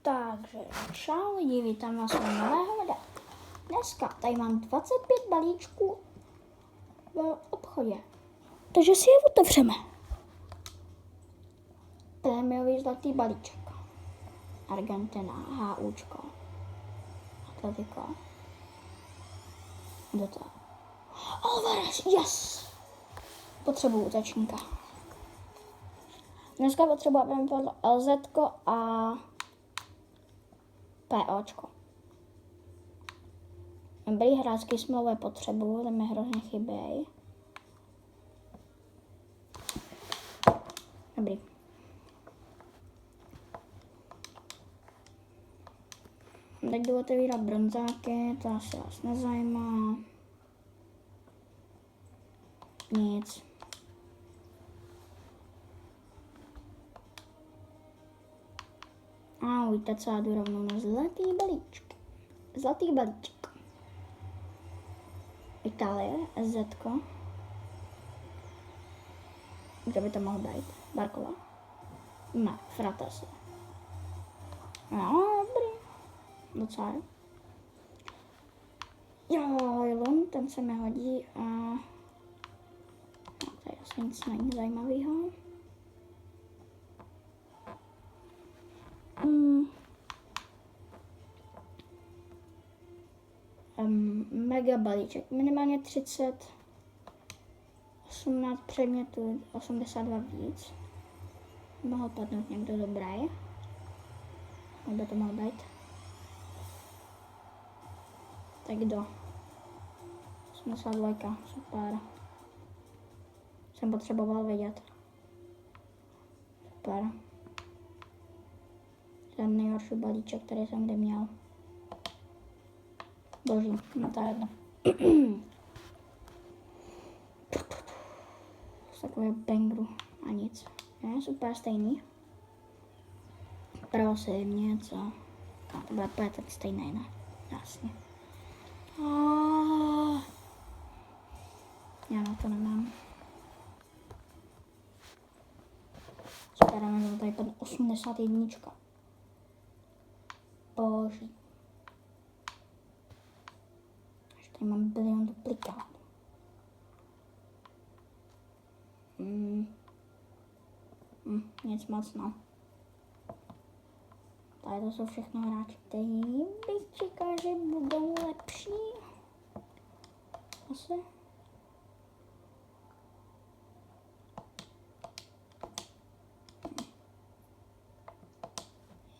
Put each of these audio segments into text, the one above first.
Takže čau lidi, vítám vás u nového videa. Dneska tady mám 25 balíčků v obchodě, takže si je otevřeme. Prémiový zlatý balíček. Argentina, HUčko, Atletico. Kdo to? Alvarez, yes! Potřebuju útočníka. Dneska potřebujeme LZko a POčko. Dobrý hráčský smlouvy potřebuju, tam mi hrozně chybějí. Dobrý. Teď jdu otevírat bronzáky, to asi vás nezajímá. Nic. Ahojte, co já jdu rovnou na zlatý balíček. Zlatý balíček. Itálie, SZko. Kde by to mohlo být? Barkova? Ne, Fratesi. No, dobrý. Docela. Jo, Lon, ten se mi hodí a... No, tady asi nic není zajímavého. Mega balíček, minimálně 30, 18 předmětů, 82 víc. Mohl padnout někdo dobrý. Nebo to mohl být. Tak kdo? 82, super. Jsem potřeboval vědět. Super. Ten nejhorší balíček, který jsem kdy měl. Boží, no to je jedno. Z takového bangru a nic. Je super stejný. Prosím, něco. No, to bude tak stejný, ne? Jasně. Já na to nemám. Super, mám tady pod 81. Boží. Tady mám bilion duplikátů. Nic moc, no. Tady to jsou všechno hráči, kteří bych čekal, že budou lepší. Asi.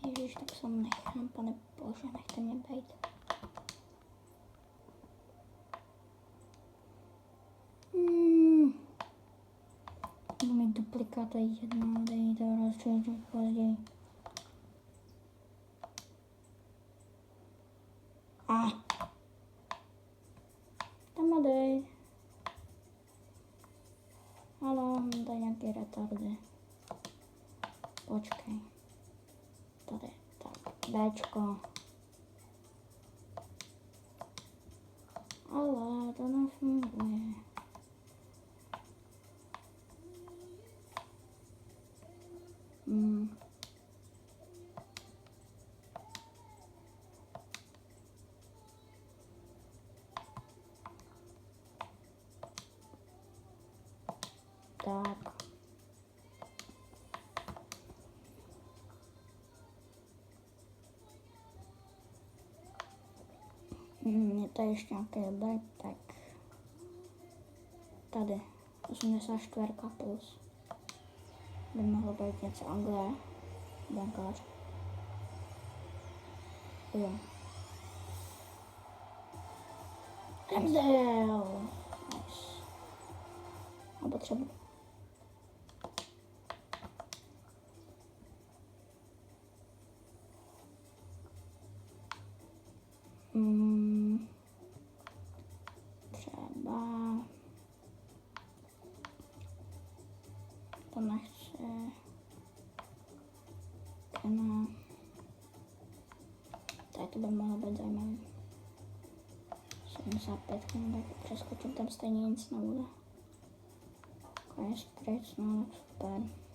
Ježiš, tak se nechám, pane bože, nechte mě být. Budu mít duplikát jednou, dej to rozčížit později. Tam dej. Halo, mám tady nějaký retardy. Počkej. Tady, tak, Bčko. Ale to nefunguje. Tak. Je tady ještě nějaký dobrý, tak tady 84 plus by mohlo být něco Anglie, bankář. Jo. Ramsdale. Nice. A potřebuji. Třeba to nechce Kena. Tady to by mohlo být zajímavé. 75, tak přeskočím, tam stejně nic nebude. Konec pryč, no super.